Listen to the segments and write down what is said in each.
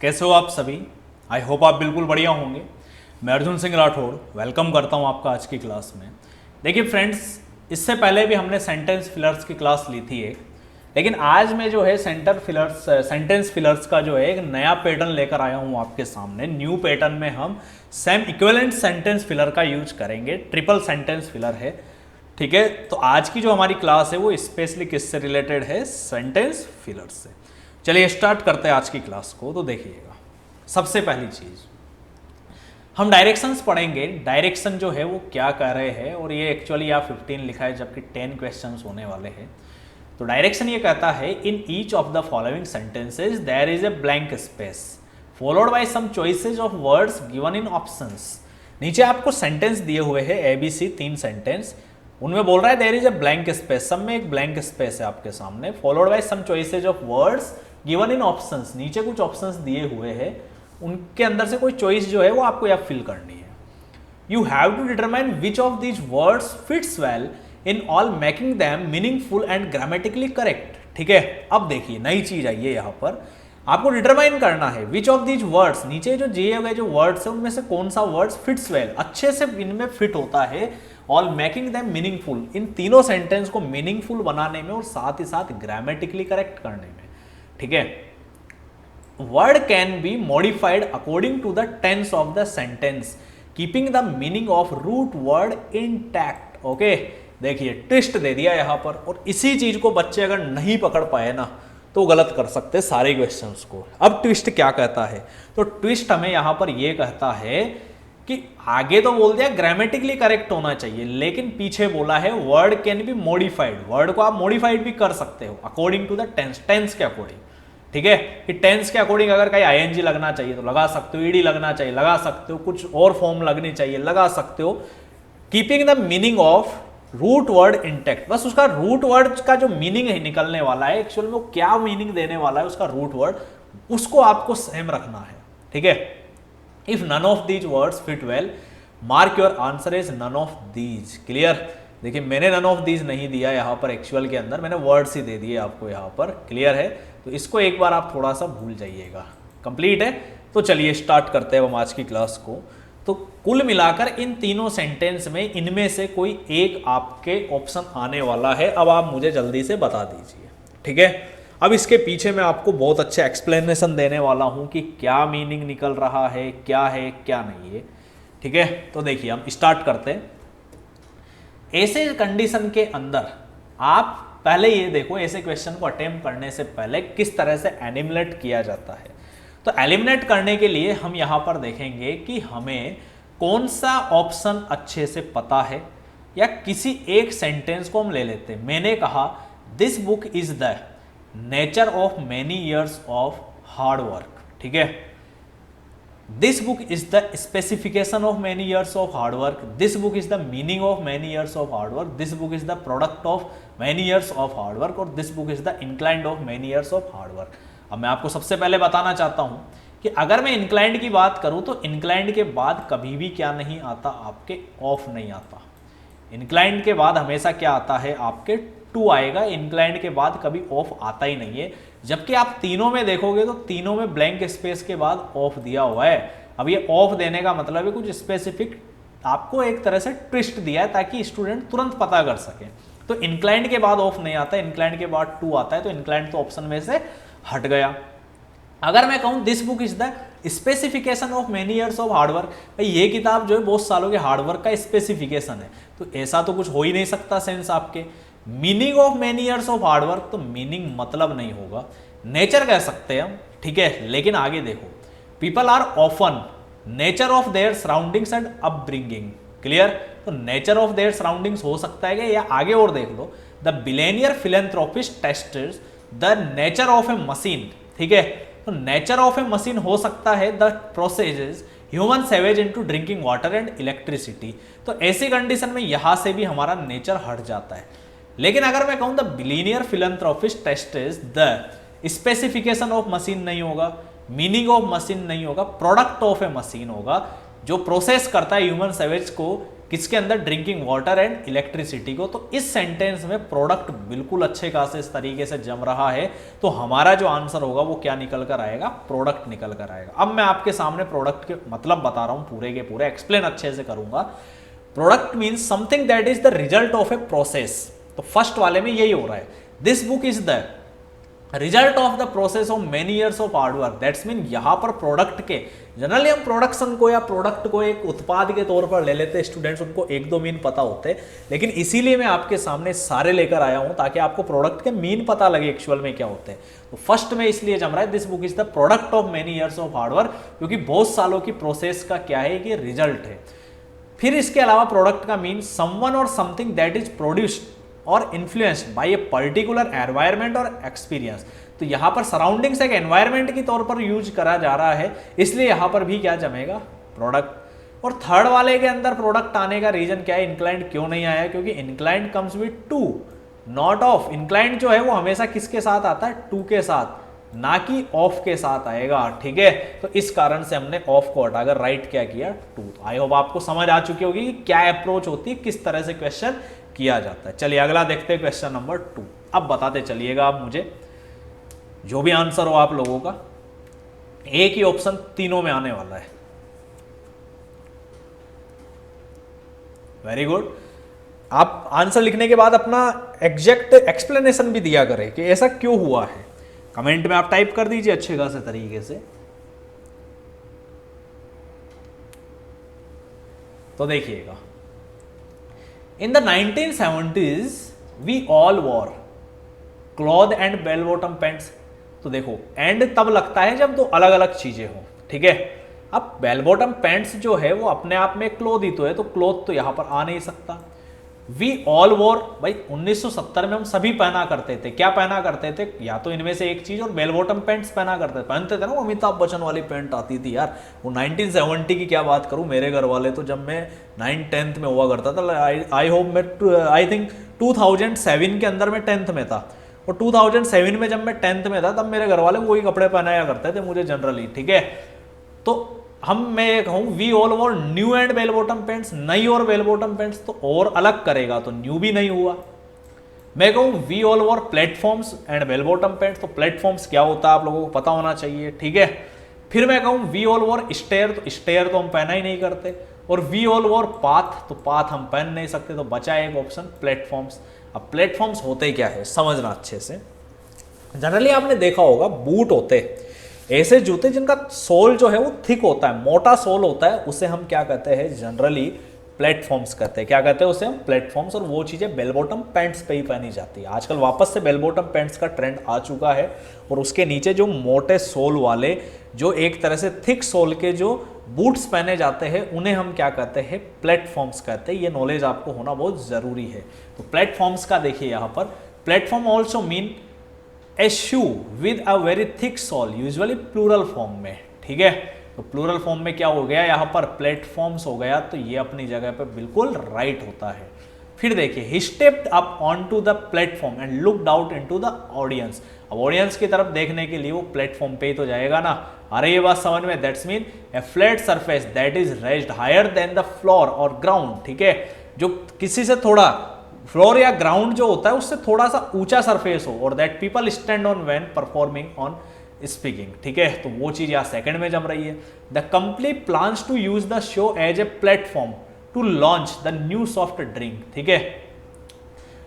कैसे हो आप सभी। आई होप आप बिल्कुल बढ़िया होंगे। मैं अर्जुन सिंह राठौड़ वेलकम करता हूं आपका आज की क्लास में। देखिए फ्रेंड्स, इससे पहले भी हमने सेंटेंस फिलर्स की क्लास ली थी एक, लेकिन आज मैं जो है सेंटेंस फिलर्स का जो है एक नया पैटर्न लेकर आया हूं आपके सामने। न्यू पैटर्न में हम सेम इक्विवेलेंट सेंटेंस फिलर का यूज करेंगे। ट्रिपल सेंटेंस फिलर है, ठीक है। तो आज की जो हमारी क्लास है वो स्पेशली किससे रिलेटेड है? सेंटेंस फिलर से। चलिए स्टार्ट करते हैं आज की क्लास को। तो देखिएगा, सबसे पहली चीज हम डायरेक्शंस पढ़ेंगे। डायरेक्शन जो है वो क्या कह रहे हैं, और ये एक्चुअली यहाँ 15 लिखा है जबकि 10 क्वेश्चंस होने वाले हैं। तो डायरेक्शन ये कहता है in each of the following sentences there is a blank space followed by some choices of words given in options. नीचे आपको सेंटेंस दिए हुए हैं ABC 3 सेंटेंस, उनमें बोल रहा है there is a blank space. सब में एक ब्लैंक स्पेस है आपके सामने। Followed by some choices of words given in options, नीचे कुछ ऑप्शंस दिए हुए हैं, उनके अंदर से कोई चॉइस जो है वो आपको यहाँ फिल करनी है। You have to determine which of these words fits well in all making them meaningful and grammatically correct. ठीक है, अब देखिए नई चीज आई है यहाँ पर, आपको डिटरमाइन करना है विच ऑफ दीज वर्ड्स, नीचे जो दिए गए जो वर्ड्स है उनमें से कौन सा वर्ड्स फिट्स वेल, अच्छे से इनमें फिट होता है, ऑल मेकिंग दैम मीनिंगफुल, इन तीनों सेंटेंस को मीनिंगफुल बनाने में और साथ ही साथ ग्रामेटिकली करेक्ट करने में। ठीक है, word can be modified according to the tense of the sentence keeping the meaning of root word intact. Okay, देखिए ट्विस्ट दे दिया यहां पर, और इसी चीज को बच्चे अगर नहीं पकड़ पाए ना तो गलत कर सकते सारे क्वेश्चंस को। अब ट्विस्ट क्या कहता है? तो ट्विस्ट हमें यहां पर यह कहता है कि आगे तो बोल दिया ग्रामेटिकली करेक्ट होना चाहिए, लेकिन पीछे बोला है word can be modified, word को आप मॉडिफाइड भी कर सकते हो according to the tense, tense के अकॉर्डिंग। ठीक है, कि टेंस के अकॉर्डिंग अगर कहीं ING लगना चाहिए तो लगा सकते हो, ED लगना चाहिए लगा सकते हो, कुछ और फॉर्म लगनी चाहिए लगा सकते हो। Keeping the meaning of root word intact, बस उसका रूट वर्ड का जो मीनिंग है निकलने वाला है, एक्चुअल में वो क्या मीनिंग देने वाला है उसका रूट वर्ड, उसको आपको सेम रखना है। ठीक है, if none of these words fit well mark your answer is none of these. Clear? देखिए मैंने नन ऑफ दीज नहीं दिया यहाँ पर, एक्चुअल के अंदर मैंने वर्ड्स ही दे दिए आपको यहाँ पर। क्लियर है? तो इसको एक बार आप थोड़ा सा भूल जाइएगा। कंप्लीट है? तो चलिए स्टार्ट करते हैं हम आज की क्लास को। तो कुल मिलाकर इन तीनों सेंटेंस में इनमें से कोई एक आपके ऑप्शन आने वाला है। अब आप मुझे जल्दी से बता दीजिए। ठीक है, अब इसके पीछे मैं आपको बहुत अच्छे एक्सप्लेनेशन देने वाला हूं कि क्या मीनिंग निकल रहा है क्या नहीं है। ठीक है, तो देखिए हम स्टार्ट करते हैं। ऐसे कंडीशन के अंदर आप पहले ये देखो, ऐसे क्वेश्चन को अटेम्प्ट करने से पहले किस तरह से एलिमिनेट किया जाता है। तो एलिमिनेट करने के लिए हम यहां पर देखेंगे कि हमें कौन सा ऑप्शन अच्छे से पता है, या किसी एक सेंटेंस को हम ले लेते हैं। मैंने कहा this book is the nature of many years of hard work. ठीक है, this book is the specification of many years of hard work, this book is the meaning of many years of hard work, this book is the product of many years of hard work, और this book is the inclined of many years of hard work. अब मैं आपको सबसे पहले बताना चाहता हूं कि अगर मैं इंक्लाइंड की बात करूं तो इंक्लाइंड के बाद कभी भी क्या नहीं आता आपके? ऑफ नहीं आता। इंक्लाइंड के बाद हमेशा क्या आता है आपके? टू आएगा। इंक्लाइंड के बाद कभी ऑफ आता ही नहीं है। जबकि आप तीनों में देखोगे तो तीनों में ब्लैंक स्पेस के बाद ऑफ दिया हुआ है। अब ये ऑफ देने का मतलब है कुछ स्पेसिफिक आपको एक तरह से ट्विस्ट दिया है ताकि स्टूडेंट तुरंत पता कर सके। तो इंक्लाइंड के बाद ऑफ नहीं आता, इंक्लाइंड के बाद टू आता है, तो इंक्लाइंड तो ऑप्शन में से हट गया। अगर मैं कहूं this book is the specification of many years of hard work, भाई ये किताब जो है बहुत सालों के हार्डवर्क का स्पेसिफिकेशन है, तो ऐसा तो कुछ हो ही नहीं सकता सेंस आपके। Meaning of many years of hard work, तो मीनिंग मतलब नहीं होगा, नेचर कह सकते हैं हम। ठीक है, लेकिन आगे देखो, people are often nature of their surroundings and upbringing. Clear? तो नेचर ऑफ देयर सराउंडिंग्स हो सकता है क्या? या आगे और देख लो, the billionaire philanthropist tested the nature of a machine. ठीक है, तो नेचर ऑफ ए मशीन हो सकता है the processes human sewage into drinking water and electricity. तो ऐसी कंडीशन में यहां से भी हमारा नेचर हट जाता है। लेकिन अगर मैं कहूं the billionaire philanthropist tested the specification of machine नहीं होगा, मीनिंग ऑफ मशीन नहीं होगा, प्रोडक्ट ऑफ ए मशीन होगा, जो प्रोसेस करता है ह्यूमन सेवेज को किसके अंदर, ड्रिंकिंग वाटर एंड इलेक्ट्रिसिटी को। तो इस सेंटेंस में प्रोडक्ट बिल्कुल अच्छे खासे इस तरीके से जम रहा है, तो हमारा जो आंसर होगा वो क्या निकल कर आएगा, प्रोडक्ट निकल कर आएगा। अब मैं आपके सामने प्रोडक्ट के मतलब बता रहा हूं, पूरे के पूरे एक्सप्लेन अच्छे से करूंगा। Product means something that is the result of a process. तो फर्स्ट वाले में यही हो रहा है, this book is the result of the process of many years of hard work. That's mean यहां पर प्रोडक्ट के, जनरली हम प्रोडक्शन को या प्रोडक्ट को एक उत्पाद के तौर पर ले लेते हैं स्टूडेंट्स, उनको एक दो मीन पता होते हैं, लेकिन इसीलिए मैं आपके सामने सारे लेकर आया हूं ताकि आपको प्रोडक्ट के मीन पता लगे एक्चुअल में क्या होते हैं। तो फर्स्ट में इसलिए जम रहा है, this book is the product of many years of hard work, क्योंकि बहुत सालों की प्रोसेस का क्या है, कि रिजल्ट है। फिर इसके अलावा प्रोडक्ट का मीन समवन और समथिंग दैट इज प्रोड्यूस्ड और influenced by a particular environment और एक्सपीरियंस। तो यहां पर सराउंडिंग्स एक एनवायरमेंट के तौर पर यूज करा जा रहा है, इसलिए यहां पर भी क्या जमेगा, प्रोडक्ट। और थर्ड वाले के अंदर प्रोडक्ट आने का रीजन क्या है, इंक्लाइंड क्यों नहीं आया, क्योंकि inclined comes with two not of. Inclined जो है वो हमेशा किसके साथ आता है, टू के साथ, ना कि ऑफ के साथ आएगा, ठीक है। तो इस कारण से हमने ऑफ को हटाकर राइट क्या किया, टू। आई होप आपको समझ आ चुकी होगी कि क्या अप्रोच होती है, किस तरह से क्वेश्चन किया जाता है। चलिए अगला देखते हैं, क्वेश्चन नंबर 2। अब बताते चलिएगा आप मुझे, जो भी आंसर हो आप लोगों का, एक ही ऑप्शन तीनों में आने वाला है। Very good. आप आंसर लिखने के बाद अपना एग्जैक्ट एक्सप्लेनेशन भी दिया करें कि ऐसा क्यों हुआ है, कमेंट में आप टाइप कर दीजिए अच्छे खासे तरीके से। तो देखिएगा, in the 1970s we all wore cloth and bell bottom pants. तो देखो, एंड तब लगता है जब दो अलग अलग चीजें हो, ठीक है। अब बेल बॉटम पैंट्स जो है वो अपने आप में क्लोथ ही तो है, तो क्लोथ तो यहां पर आ नहीं सकता। वी ऑल वॉर, भाई 1970 में हम सभी पहना करते थे, क्या पहना करते थे, या तो इनमें से एक चीज, और बेल बॉटम पैंट्स पहनते थे ना, वो अमिताभ बच्चन वाली पैंट आती थी यार, वो 1970 की क्या बात करूं, मेरे घर वाले तो जब मैं 9th-10th में हुआ करता था, आई होप मैं आई थिंक 2007 के अंदर मैं 10th में था, और 2007 में जब मैं 10th में था तब मेरे घर वाले वही कपड़े पहनाया करते थे मुझे जनरली, ठीक है। तो मैं कहूं we all wore new and bell bottom pants, नई और बेल बॉटम पैंट्स, तो और अलग करेगा तो न्यू भी नहीं हुआ। मैं कहूं we all wore platforms and bell bottom pants, तो प्लेटफॉर्म्स क्या होता है आप लोगों को पता होना चाहिए, ठीक है। फिर मैं कहूं वी ऑल वॉर स्टेयर, तो स्टेयर तो हम पहना ही नहीं करते, और वी ऑल वॉर पाथ, तो पाथ हम पहन नहीं सकते, तो बचा एक ऑप्शन प्लेटफॉर्म्स। अब प्लेटफॉर्म्स होते क्या है समझना अच्छे से। जनरली आपने देखा होगा बूट होते ऐसे जूते जिनका सोल जो है वो थिक होता है, मोटा सोल होता है, उसे हम क्या कहते हैं, जनरली प्लेटफॉर्म्स कहते हैं। क्या कहते हैं उसे हम, प्लेटफॉर्म्स। और वो चीजें बेल बॉटम पैंट्स पे ही पहनी जाती है। आजकल वापस से बेल बॉटम पैंट्स का ट्रेंड आ चुका है, और उसके नीचे जो मोटे सोल वाले, जो एक तरह से थिक सोल के जो बूट्स पहने जाते हैं, उन्हें हम क्या कहते हैं, प्लेटफॉर्म्स कहते हैं। ये नॉलेज आपको होना बहुत जरूरी है। तो प्लेटफॉर्म्स का देखिए यहाँ पर, platform also mean a shoe with a very thick sole, usually plural form में, ठीक है। तो प्लूरल फॉर्म में क्या हो गया, यहाँ पर प्लेटफॉर्म्स हो गया, तो ये अपनी जगह पे बिल्कुल राइट होता है। फिर देखिए, he stepped up on to the platform and looked out into the audience. अब ऑडियंस की तरफ देखने के लिए वो प्लेटफॉर्म पे ही तो जाएगा ना। अरे ये बात समझ में, that's mean a flat surface that is raised higher than the floor और ग्राउंड, ठीक है। जो किसी से थोड़ा, फ्लोर या ग्राउंड जो होता है उससे थोड़ा सा ऊंचा सरफेस हो, और that people stand on when performing on speaking, ठीक है। तो वो चीज यहाँ सेकंड में जम रही है। The company plans to use the show as a platform to launch the new soft drink, ठीक है।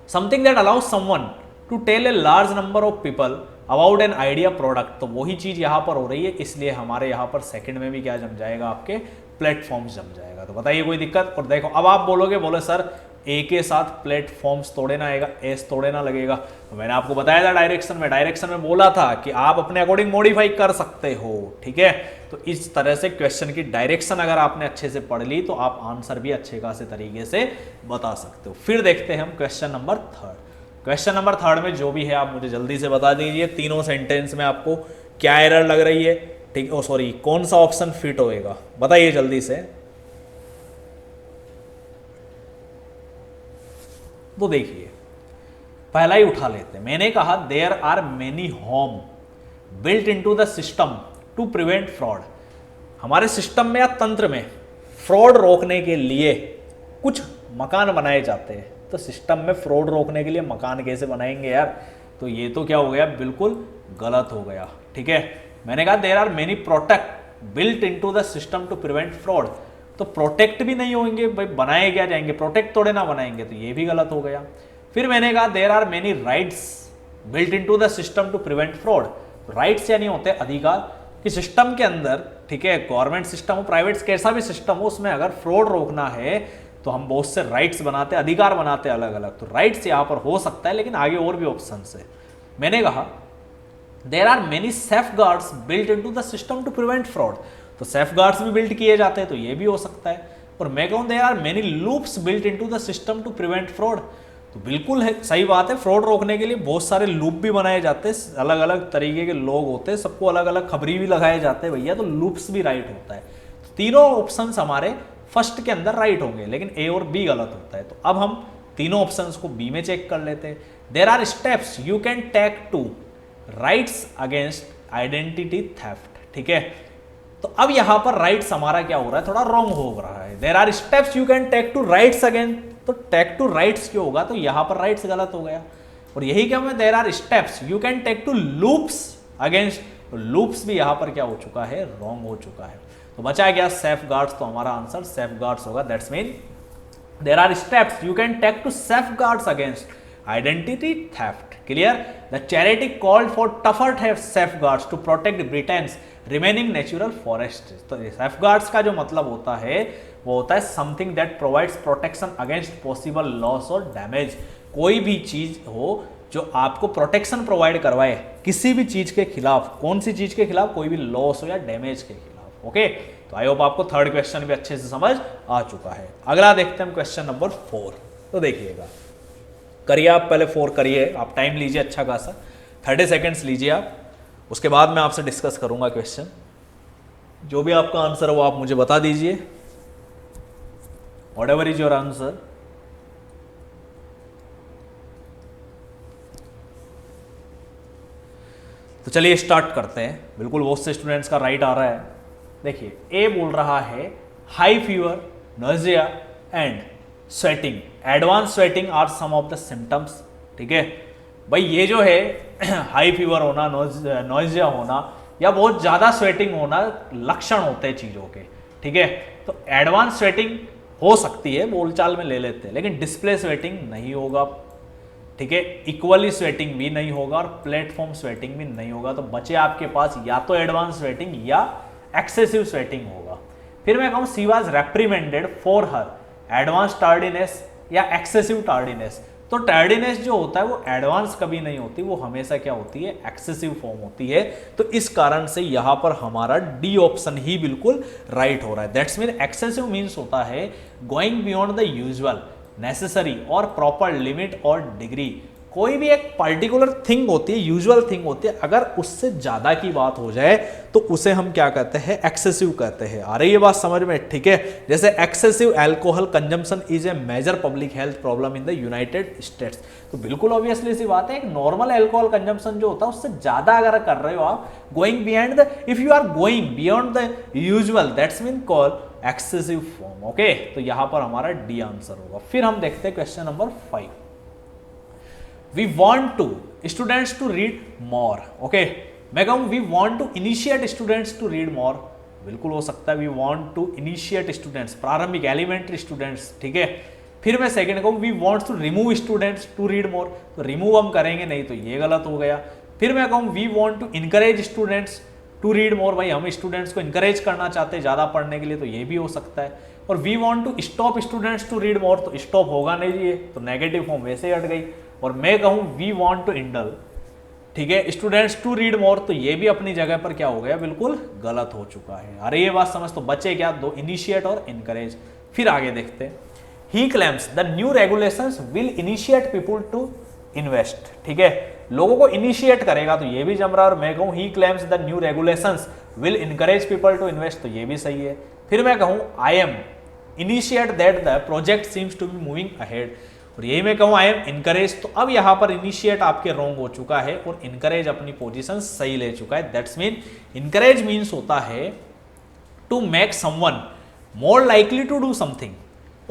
Something that allows someone to tell a large number of people about an idea product. तो वही चीज यहाँ पर हो रही है, इसलिए हमारे यहाँ पर सेकंड में भी क्या जम जाएगा, आपके प्लेटफॉर्म्स जम जाएगा। तो बताइए कोई दिक्कत। और देखो, अब आप बोले सर ए के साथ प्लेटफॉर्म्स तोड़े ना आएगा, एस तोड़े ना लगेगा। तो मैंने आपको बताया था डायरेक्शन में बोला था कि आप अपने अकॉर्डिंग मॉडिफाई कर सकते हो, ठीक है। तो इस तरह से क्वेश्चन की डायरेक्शन अगर आपने अच्छे से पढ़ ली तो आप आंसर भी अच्छे खासे तरीके से बता सकते हो। फिर देखते हैं हम क्वेश्चन नंबर 3। क्वेश्चन नंबर 3 में जो भी है आप मुझे जल्दी से बता दीजिए, तीनों सेंटेंस में आपको क्या एरर लग रही है, ठीक, ओ सॉरी, कौन सा ऑप्शन फिट होएगा, बताइए जल्दी से। तो देखिए, पहला ही उठा लेते हैं। मैंने कहा there are many home built into the system to prevent fraud. हमारे सिस्टम में या तंत्र में फ्रॉड रोकने के लिए कुछ मकान बनाए जाते हैं, तो सिस्टम में फ्रॉड रोकने के लिए मकान कैसे बनाएंगे यार, तो ये तो क्या हो गया, बिल्कुल गलत हो गया। ठीक है, मैंने कहा there are many protect built into the system to prevent fraud, तो प्रोटेक्ट भी नहीं होंगे भाई, बनाए क्या जाएंगे, प्रोटेक्ट थोड़े ना बनाएंगे, तो ये भी गलत हो गया। फिर मैंने कहा there are many rights built into the system to prevent fraud, rights यानी होते हैं अधिकार, कि सिस्टम के अंदर, ठीक है, गवर्नमेंट सिस्टम हो, प्राइवेट कैसा भी सिस्टम हो, उसमें अगर फ्रॉड रोकना है तो हम बहुत से राइट्स बनाते हैं, अधिकार बनाते हैं अलग अलग, तो राइट्स यहां पर हो सकता है, लेकिन आगे और भी ऑप्शन है। मैंने कहा there are many safeguards built into the system to prevent fraud, तो सेफगार्ड्स भी बिल्ट किए जाते हैं, तो ये भी हो सकता है। और मैं कहूं there are many loops built into the system to prevent fraud, तो बिल्कुल है, सही बात है, फ्रॉड रोकने के लिए बहुत सारे लूप भी बनाए जाते हैं, अलग अलग तरीके के लोग होते हैं, सबको अलग अलग खबरी भी लगाए जाते हैं भैया, तो लूप्स भी राइट होता है। तो तीनों ऑप्शंस हमारे फर्स्ट के अंदर राइट होंगे, लेकिन ए और बी गलत होता है। तो अब हम तीनों ऑप्शंस को बी में चेक कर लेते हैं। There are steps you can take to rights against identity theft, ठीक है, तो अब यहां पर राइट्स हमारा क्या हो रहा है, थोड़ा रॉन्ग हो रहा है। There are steps you can take to rights against, तो टेक टू राइट्स क्यों होगा, तो यहां पर राइट्स गलत हो गया। और यही क्या मैं there are steps you can take to loops against, तो लूप्स भी यहां पर क्या हो चुका है, रॉन्ग हो चुका है। तो बचा गया सेफगार्ड्स, तो हमारा आंसर सेफगार्ड्स होगा। That's mean there are steps you can take to safeguards against identity theft. Clear? The charity called for tougher safeguards to protect Britain's remaining natural forests. तो safeguards का जो मतलब होता है वो होता है something that provides protection against possible loss और damage. कोई भी चीज हो जो आपको प्रोटेक्शन प्रोवाइड करवाए किसी भी चीज के खिलाफ, कौन सी चीज के खिलाफ, कोई भी लॉस हो या डैमेज के खिलाफ। ओके, तो आई होप आपको थर्ड क्वेश्चन भी अच्छे से समझ आ चुका है। अगला देखते हैं क्वेश्चन नंबर 4। तो देखिएगा, करिए आप पहले 4 करिए, आप टाइम लीजिए अच्छा खासा, 30 सेकेंड्स लीजिए आप, उसके बाद मैं आपसे डिस्कस करूंगा क्वेश्चन। जो भी आपका आंसर है वो आप मुझे बता दीजिए, व्हाटएवर इज योर आंसर। तो चलिए स्टार्ट करते हैं। बिल्कुल बहुत से स्टूडेंट्स का राइट आ रहा है। देखिए, ए बोल रहा है high fever, nausea and sweating, advance sweating are some of the symptoms. ठीक है भाई, ये जो है हाई फीवर होना, नोजिया होना या बहुत ज़्यादा स्वेटिंग होना लक्षण होते हैं चीज़ों के। ठीक है, तो एडवांस स्वेटिंग हो सकती है, बोलचाल में ले लेते हैं, लेकिन डिस्प्ले स्वेटिंग नहीं होगा। ठीक है, इक्वली स्वेटिंग भी नहीं होगा और प्लेटफॉर्म स्वेटिंग भी नहीं होगा। तो बचे आपके पास या तो एडवांस स्वेटिंग या एक्सेसिव स्वेटिंग होगा। फिर मैं कहूँ she was reprimanded for her advance tardiness या एक्सेसिव टार्डीनेस, तो टार्डीनेस जो होता है वो एडवांस कभी नहीं होती, वो हमेशा क्या होती है, एक्सेसिव फॉर्म होती है। तो इस कारण से यहां पर हमारा डी ऑप्शन ही बिल्कुल राइट हो रहा है। दैट्स मीन एक्सेसिव मीन्स होता है going beyond the usual, necessary और प्रॉपर लिमिट और डिग्री। कोई भी एक पर्टिकुलर थिंग होती है, यूजुअल थिंग होती है, अगर उससे ज्यादा की बात हो जाए तो उसे हम क्या कहते हैं, एक्सेसिव कहते हैं। आ रही है बात समझ में? ठीक है, जैसे excessive alcohol consumption is a major public health problem in the United States, तो बिल्कुल ऑब्वियसली सी बात है, एक नॉर्मल अल्कोहल कंजम्पशन जो होता है उससे ज्यादा अगर कर रहे हो आप, going beyond the, if you are going beyond the usual, that's mean call excessive form. Okay, तो यहां पर हमारा डी आंसर होगा। फिर हम देखते हैं question number 5। We want to students to read more. Okay, मैं कहूँ we want to initiate students to read more, बिल्कुल हो सकता है we want to initiate students, प्रारंभिक एलिमेंट्री स्टूडेंट्स। ठीक है, फिर मैं सेकंड कहूँ we want to remove students to read more, तो रिमूव हम करेंगे नहीं, तो ये गलत हो गया। फिर मैं कहूँ we want to encourage students to read more, भाई हम स्टूडेंट्स को इंकरेज करना चाहते हैं ज़्यादा पढ़ने के लिए, तो ये भी हो सकता है। और we want to stop students to read more, तो स्टॉप होगा नहीं ये, तो नेगेटिव फॉर्म वैसे ही हट गई। और मैं कहूँ वी वॉन्ट टू इंडल, ठीक है, स्टूडेंट्स टू रीड मोर, तो ये भी अपनी जगह पर क्या हो गया, बिल्कुल गलत हो चुका है। अरे ये बात समझ, तो बचे क्या, दो, इनिशिएट और इनकरेज। फिर आगे देखते हैं, he claims the new regulations will initiate people to invest. ठीक है, लोगों को इनिशिएट करेगा, तो ये भी जम रहा है। और मैं कहूँ he claims the new regulations will encourage people to invest, तो ये भी सही है। फिर मैं कहूँ I am initiate that the project seems to be moving ahead, और यही मैं कहूँ आई एम इनकरेज, तो अब यहां पर इनिशिएट आपके रॉन्ग हो चुका है और इनकरेज अपनी पोजीशन सही ले चुका है। दैट्स मीन इनकरेज मीन्स होता है to make someone more likely to do something,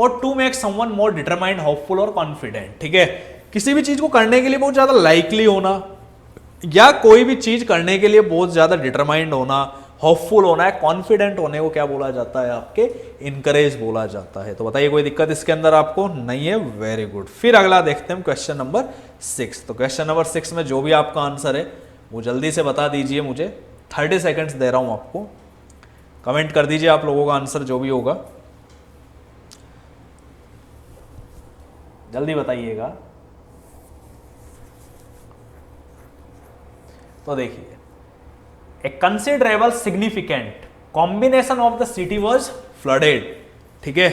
और to make someone more determined, hopeful और कॉन्फिडेंट। ठीक है, किसी भी चीज को करने के लिए बहुत ज्यादा लाइकली होना या कोई भी चीज करने के लिए बहुत ज्यादा डिटरमाइंड होना, होपफुल होना है, कॉन्फिडेंट होने को क्या बोला जाता है? आपके इनकरेज बोला जाता है। तो बताइए कोई दिक्कत इसके अंदर आपको नहीं है? Very good. फिर अगला देखते हैं क्वेश्चन नंबर 6। तो क्वेश्चन नंबर 6 में जो भी आपका आंसर है वो जल्दी से बता दीजिए मुझे, 30 सेकेंड्स दे रहा हूं आपको, कमेंट कर दीजिए आप लोगों का आंसर जो भी होगा, जल्दी बताइएगा। तो देखिए, a considerable significant combination of the city was flooded. ठीक है,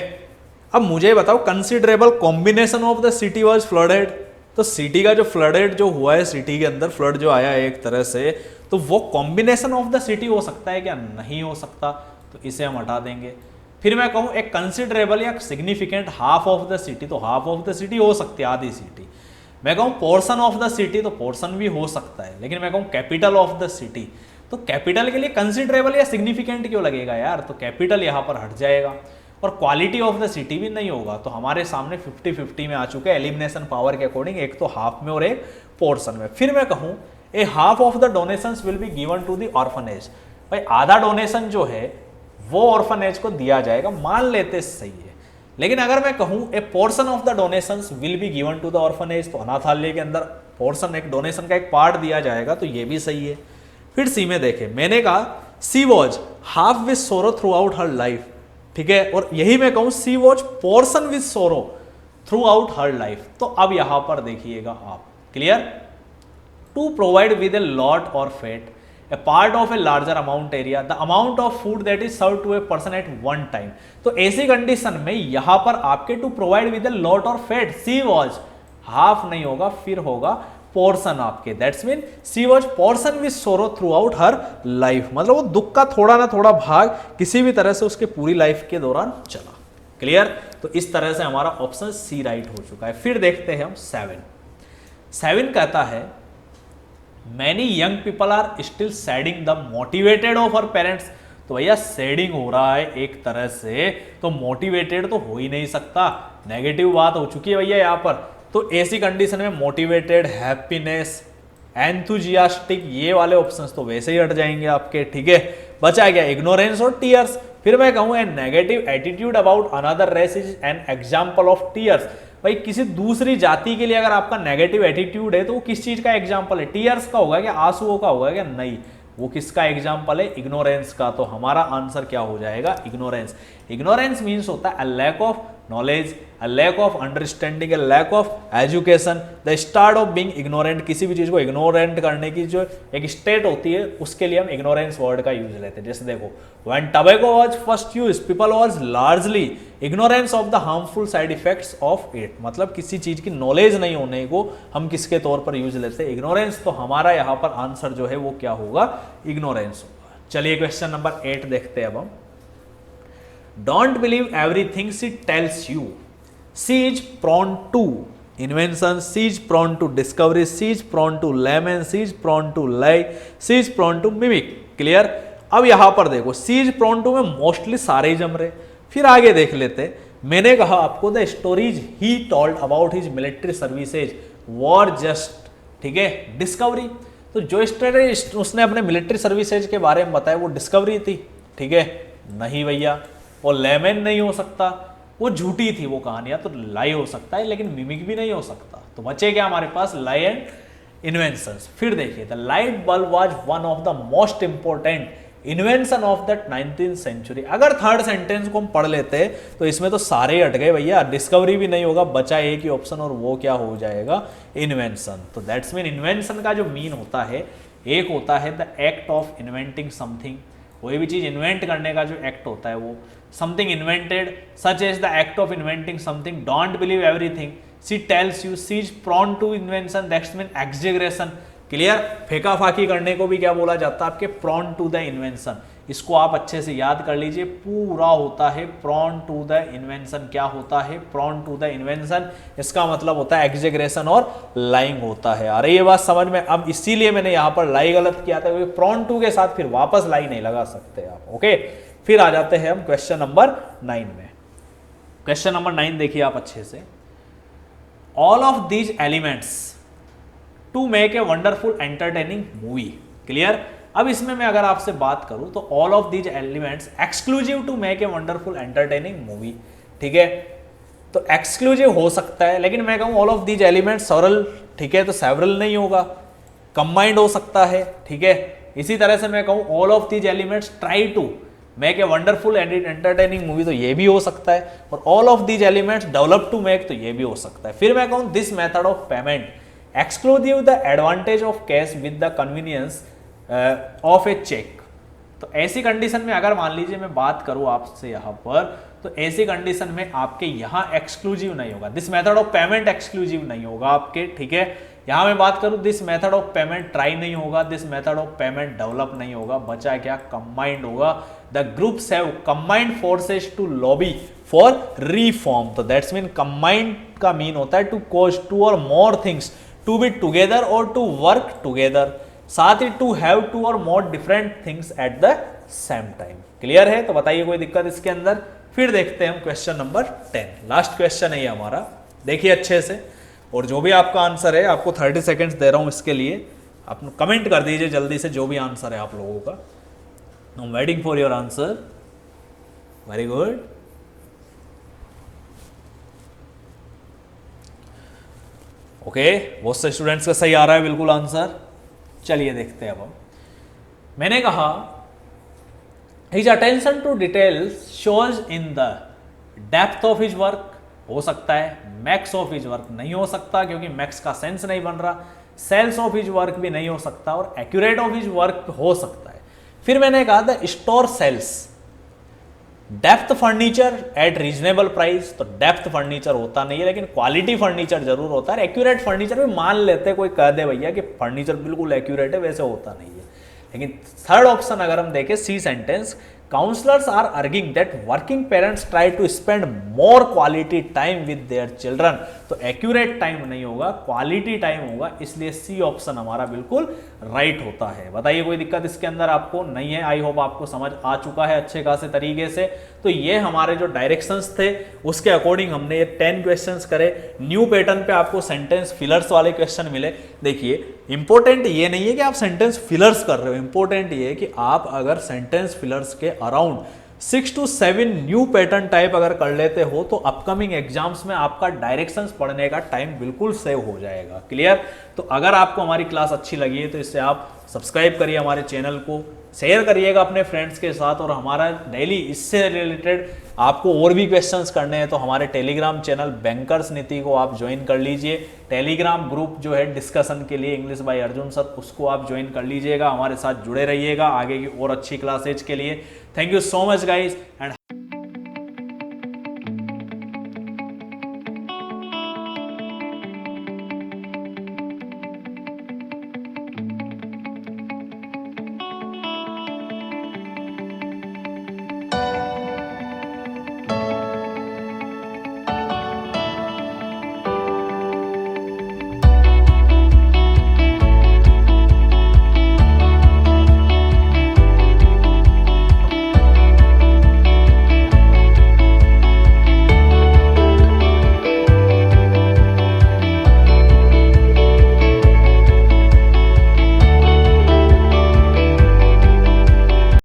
अब मुझे बताओ considerable combination of the city was flooded, तो सिटी का जो फ्लडेड जो हुआ है, सिटी के अंदर फ्लड जो आया है एक तरह से, तो वो कॉम्बिनेशन ऑफ द सिटी हो सकता है क्या? नहीं हो सकता, तो इसे हम हटा देंगे। फिर मैं कहूं एक कंसिडरेबल या significant half of the city, तो हाफ ऑफ द सिटी हो सकती है, आधी सिटी। मैं कहूं पोर्शन ऑफ द सिटी, तो पोर्शन भी हो सकता है। लेकिन मैं कहूं कैपिटल ऑफ द सिटी, तो कैपिटल के लिए कंसिडरेबल या सिग्निफिकेंट क्यों लगेगा यार? तो कैपिटल यहां पर हट जाएगा। और क्वालिटी ऑफ द सिटी भी नहीं होगा। तो हमारे सामने 50-50 में आ चुके हैं एलिमिनेशन पावर के अकॉर्डिंग, एक तो हाफ में और एक पोर्शन में। फिर मैं कहूं a half of the donations will be given to the orphanage, भाई आधा डोनेशन जो है वो ऑर्फनेज को दिया जाएगा, मान लेते सही है। लेकिन अगर मैं कहूं a portion of the donations will be given to the orphanage, तो अनाथालय के अंदर पोर्शन, एक डोनेशन का एक पार्ट दिया जाएगा, तो ये भी सही है। फिर सी में देखें, मैंने कहा she was half with sorrow throughout her life. ठीक है, और यही मैं कहूं she was portion with sorrow throughout her life. तो अब यहां पर देखिएगा आप, clear, to provide with a lot और fate a part of a larger amount area, the amount of food that is serve to a person at one time. तो ऐसी condition में यहां पर आपके to provide with a lot और fate, she was half नहीं होगा, फिर होगा पोर्शन आपके। That's mean she was portion with sorrow throughout her life, मतलब वो दुख का थोड़ा ना थोड़ा भाग किसी भी तरह से उसके पूरी लाइफ के दौरान चला। क्लियर, तो इस तरह से हमारा ऑप्शन सी राइट हो चुका है। फिर देखते हैं हम 7 कहता है many young people are still shedding the motivated of our parents. तो भैया सेडिंग हो रहा है एक तरह से, तो मोटिवेटेड तो हो ही नहीं सकता, नेगेटिव बात हो चुकी है भैया यहाँ पर। तो ऐसी कंडीशन में मोटिवेटेड, हैप्पीनेस, एंथुजियास्टिक, ये वाले ऑप्शंस तो वैसे ही हट जाएंगे आपके। ठीक है, बचा गया इग्नोरेंस और टीयर्स। फिर मैं कहूँ a negative attitude about another race is an example of tears. भाई किसी दूसरी जाति के लिए अगर आपका नेगेटिव एटीट्यूड है तो वो किस चीज का एग्जाम्पल है? टीयर्स का होगा क्या? आंसुओं का होगा क्या? नहीं, वो किसका एग्जाम्पल है? इग्नोरेंस का। तो हमारा आंसर क्या हो जाएगा? इग्नोरेंस। इग्नोरेंस मीन्स होता है lack of knowledge, a lack of understanding, a lack of education, the start of being ignorant। किसी भी चीज को इग्नोरेंट करने की जो एक स्टेट होती है उसके लिए हम इग्नोरेंस वर्ड का यूज लेते हैं। जैसे देखो, when tobacco was first used, people was largely ignorance of the harmful side effects of it। मतलब किसी चीज की नॉलेज नहीं होने को हम किसके तौर पर यूज लेते हैं? इग्नोरेंस। तो हमारा यहाँ पर आंसर जो है वो क्या होगा? इग्नोरेंस होगा। चलिए क्वेश्चन नंबर 8 देखते हैं अब हम। Don't believe everything she tells you. She is prone to invention, she is prone to discovery, she is prone to layman, she is prone to lie, she is prone to mimic। Clear. अब यहां पर देखो, she is prone to में mostly सारे ही जम रहे। फिर आगे देख लेते, मैंने कहा आपको the stories he told about his military services were just, ठीक है, डिस्कवरी। तो जो स्टोरी उसने अपने मिलिट्री सर्विसेज के बारे में बताया वो डिस्कवरी थी। ठीक है, नहीं भैया, और लेमन नहीं हो सकता, वो झूठी थी वो कहानियां, तो लाई हो सकता है, लेकिन मिमिक भी नहीं हो सकता। तो बचे क्या हमारे पास? Lie and inventions. फिर देखिए, the light bulb was one of the most important invention of the 19th century. अगर थर्ड सेंटेंस को हम पढ़ लेते तो इसमें तो सारे हट गए भैया, डिस्कवरी भी नहीं होगा, बचा एक ही ऑप्शन और वो क्या हो जाएगा? इन्वेंशन। तो दैट्स मीन इन्वेंशन का जो मीन होता है, एक होता है the act of inventing something, कोई भी चीज इन्वेंट करने का जो एक्ट होता है वो something invented, such as the act of inventing something. Don't believe everything she tells you, she is prone to invention, that's mean exaggeration. Clear. फेंका फाकी करने को भी क्या बोला जाता है? आपके प्रोन टू द इन्वेंशन। इसको आप अच्छे से याद कर लीजिए, पूरा होता है प्रोन टू द इन्वेंशन। क्या होता है? Prone to the invention. इसका मतलब होता है एक्सजेगरेशन और लाइंग होता है। अरे ये बात समझ में, अब इसीलिए मैंने यहां पर लाई गलत किया था, क्योंकि प्रोन टू के साथ फिर वापस लाई नहीं लगा सकते आप। ओके, फिर आ जाते हैं हम क्वेश्चन नंबर 9 में। क्वेश्चन नंबर 9 देखिए आप अच्छे से, all of these elements to make a wonderful entertaining movie. Clear. अब इसमें मैं अगर आपसे बात करूं तो all of these elements exclusive to make a wonderful entertaining movie. ठीक है, तो एक्सक्लूसिव हो सकता है, लेकिन मैं कहूं all of these elements several, ठीक है, तो सेवरल नहीं होगा, कंबाइंड हो सकता है। ठीक है, इसी तरह से मैं कहूं all of these elements try to make a wonderful entertaining movie, तो ये भी हो सकता है। और all of these elements develop to make, तो ये भी हो सकता है। फिर मैं कहूं this method of payment exclusive the advantage of cash with the convenience of a cheque. तो ऐसी कंडीशन में अगर मान लीजिए मैं बात करूं आपसे यहां पर, तो ऐसी कंडीशन में आपके यहां एक्सक्लूसिव नहीं होगा, this method of payment exclusive नहीं होगा आपके। ठीक है, यहां मैं बात करूं this method of payment try नहीं होगा, this method of payment develop नहीं होगा, बचा क्या, कंबाइंड होगा। The groups have combined forces to lobby for reform. तो दैट्स मीन कंबाइंड का मीन होता है टू कॉज टू और more things to be together और टू वर्क टुगेदर, साथ ही टू हैव टू और more different things at the same time. Clear है, तो बताइए कोई दिक्कत इसके अंदर। फिर देखते हैं हम क्वेश्चन नंबर 10, लास्ट क्वेश्चन है ये हमारा, देखिए अच्छे से। और जो भी आपका आंसर है, आपको 30 सेकेंड्स दे रहा हूं इसके लिए, आप कमेंट कर दीजिए जल्दी से जो भी आंसर है आप लोगों का। I am waiting for your answer. Very good. Okay, बहुत से स्टूडेंट्स का सही आ रहा है बिल्कुल आंसर। चलिए देखते हैं अब हम। मैंने कहा his attention to details shows in the depth of his work, हो सकता है। मैक्स ऑफ हिज वर्क नहीं हो सकता क्योंकि मैक्स का सेंस नहीं बन रहा। सेल्स ऑफ हिज वर्क भी नहीं हो सकता, और एक्यूरेट ऑफ हिज वर्क हो सकता है। फिर मैंने कहा the store sells depth furniture at reasonable price, तो डेप्थ फर्नीचर होता नहीं है, लेकिन क्वालिटी फर्नीचर जरूर होता है। एक्यूरेट फर्नीचर भी मान लेते हैं, कोई कह दे भैया कि फर्नीचर बिल्कुल एक्यूरेट है, वैसे होता नहीं है। लेकिन थर्ड ऑप्शन अगर हम देखें, C sentence, counselors are urging that working parents try to spend more quality time with their children, तो एक्यूरेट टाइम नहीं होगा, क्वालिटी टाइम होगा, इसलिए सी ऑप्शन हमारा बिल्कुल राइट होता है। बताइए कोई दिक्कत इसके अंदर आपको नहीं है। आई होप आपको समझ आ चुका है अच्छे खासे तरीके से। तो ये हमारे जो डायरेक्शंस थे उसके अकॉर्डिंग हमने ये 10 क्वेश्चंस करे। न्यू पैटर्न पे आपको सेंटेंस फिलर्स वाले क्वेश्चन मिले। देखिए इंपॉर्टेंट ये नहीं है कि आप सेंटेंस फिलर्स कर रहे हो, इंपॉर्टेंट ये है कि आप अगर सेंटेंस फिलर्स के around 6 to 7 new pattern type अगर कर लेते हो तो अपकमिंग एग्जाम्स में आपका डायरेक्शंस पढ़ने का टाइम बिल्कुल सेव हो जाएगा। क्लियर। तो अगर आपको हमारी क्लास अच्छी लगी है तो इससे आप सब्सक्राइब करिए हमारे चैनल को, शेयर करिएगा अपने फ्रेंड्स के साथ, और हमारा डेली इससे रिलेटेड आपको और भी क्वेश्चंस करने हैं तो हमारे टेलीग्राम चैनल बैंकर्स नीति को आप ज्वाइन कर लीजिए। टेलीग्राम ग्रुप जो है डिस्कशन के लिए इंग्लिश बाय अर्जुन सर, उसको आप ज्वाइन कर लीजिएगा। हमारे साथ जुड़े रहिएगा आगे की और अच्छी क्लासेज के लिए। Thank you so much guys and